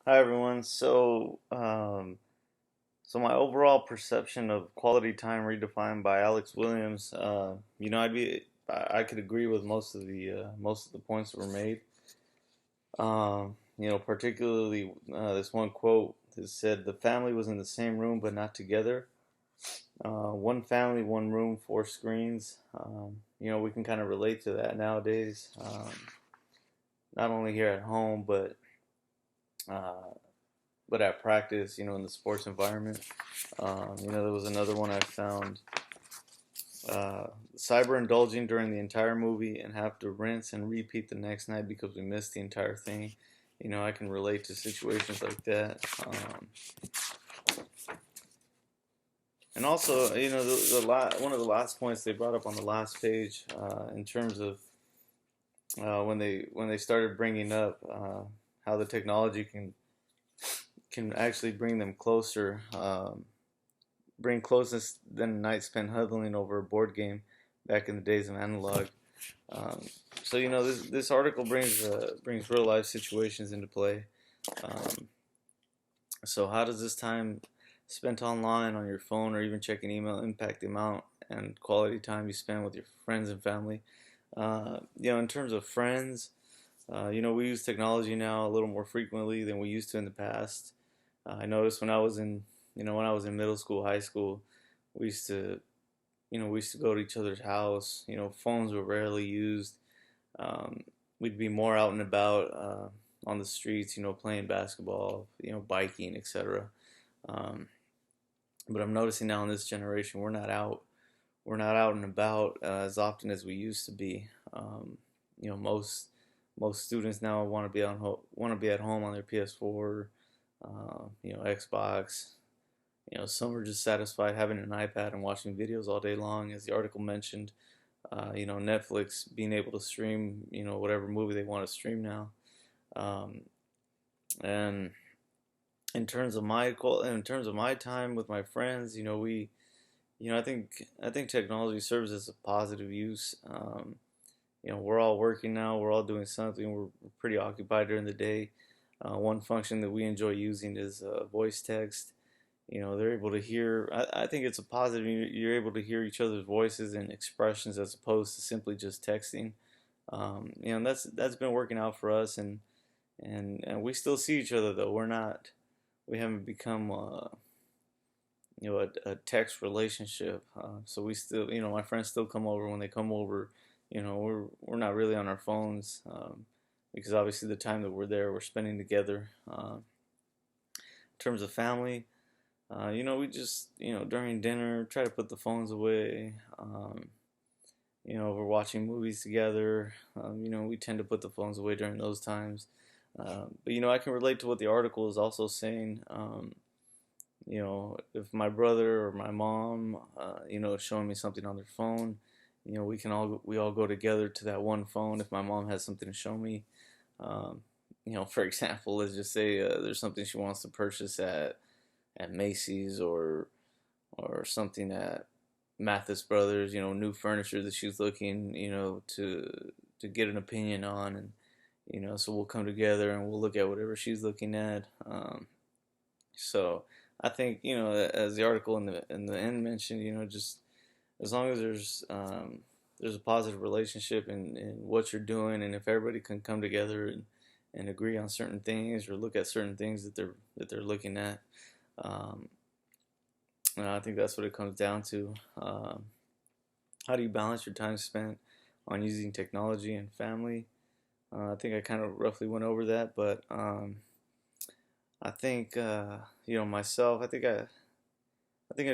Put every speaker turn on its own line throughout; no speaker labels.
Hi everyone. So my overall perception of quality time redefined by Alex Williams. I could agree with most of the points that were made. Particularly this one quote that said, "The family was in the same room but not together. One family, one room, four screens." We can kind of relate to that nowadays. Not only here at home, uh, but at practice, in the sports environment. There was another one I found. Cyber indulging during the entire movie and have to rinse and repeat the next night because we missed the entire thing. I can relate to situations like that. And also, one of the last points they brought up on the last page, in terms of when they started bringing up how the technology can actually bring them closer. Bring closeness than a night spent huddling over a board game back in the days of analog. Um, this article brings real life situations into play. Um, so how does this time spent online on your phone or even checking email impact the amount and quality time you spend with your friends and family? In terms of friends, we use technology now a little more frequently than we used to in the past. I noticed when I was in middle school, high school, we used to we used to go to each other's house. Phones were rarely used. Um, we'd be more out and about on the streets, playing basketball, biking, etc. Um, but I'm noticing now in this generation, we're not out. We're not out and about as often as we used to be. Most students now want to be at home on their PS4, Xbox. Some are just satisfied having an iPad and watching videos all day long, as the article mentioned. Netflix being able to stream, whatever movie they want to stream now. Um, and in terms of my time with my friends, I think technology serves as a positive use. We're all working now. We're all doing something. We're pretty occupied during the day. One function that we enjoy using is voice text. They're able to hear. I think it's a positive. You're able to hear each other's voices and expressions as opposed to simply just texting. That's been working out for us, and we still see each other though. We haven't become a text relationship. So we still, my friends still come over. When they come over, we're not really on our phones, because obviously the time that we're there, we're spending together. In terms of family, we just, during dinner, try to put the phones away. We're watching movies together. We tend to put the phones away during those times. But I can relate to what the article is also saying. If my brother or my mom, is showing me something on their phone, we all go together to that one phone. If my mom has something to show me, um, for example, let's just say there's something she wants to purchase at Macy's or something at Mathis Brothers, new furniture that she's looking, to get an opinion on, and so we'll come together and we'll look at whatever she's looking at. So I think, as the article in the end mentioned, just as long as there's a positive relationship in what you're doing, and if everybody can come together and agree on certain things or look at certain things that they're looking at. um, I think that's what it comes down to. How do you balance your time spent on using technology and family? I think I kind of roughly went over that, but I think, myself. I think I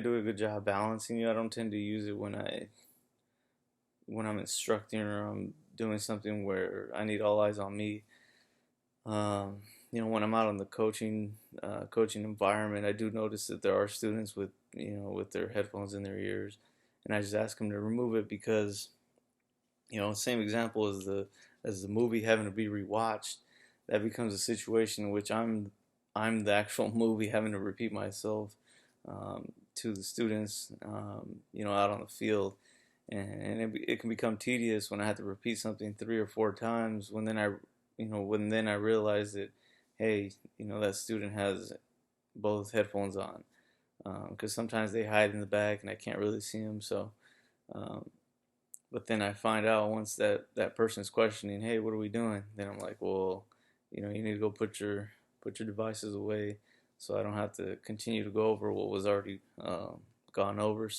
do a good job balancing it. I don't tend to use it when I'm instructing or I'm doing something where I need all eyes on me. Um, when I'm out in the coaching environment, I do notice that there are students with their headphones in their ears, and I just ask them to remove it because, same example as the movie having to be rewatched. That becomes a situation in which I'm the actual movie having to repeat myself, to the students, out on the field, and it can become tedious when I have to repeat something three or four times. When then I realize that, hey, that student has both headphones on, because sometimes they hide in the back and I can't really see them. So, um, but then I find out once that person's questioning, hey, what are we doing? Then I'm like, well, you need to go put your devices away, so I don't have to continue to go over what was already gone over.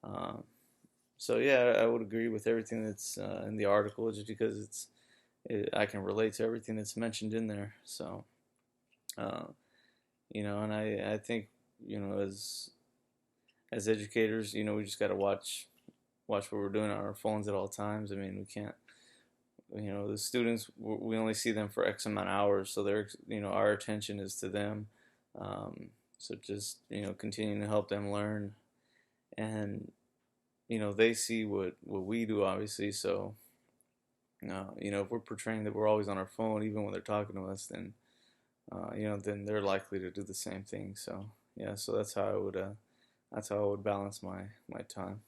Um, so yeah, I would agree with everything that's in the article, just because I can relate to everything that's mentioned in there. So, uh, and I think as educators, we just got to watch what we're doing on our phones at all times. I mean, we can't. The students, we only see them for X amount of hours, so our attention is to them. So just continuing to help them learn, and they see what we do, obviously. So if we're portraying that we're always on our phone, even when they're talking to us, then they're likely to do the same thing. So yeah, so that's how I would balance my time.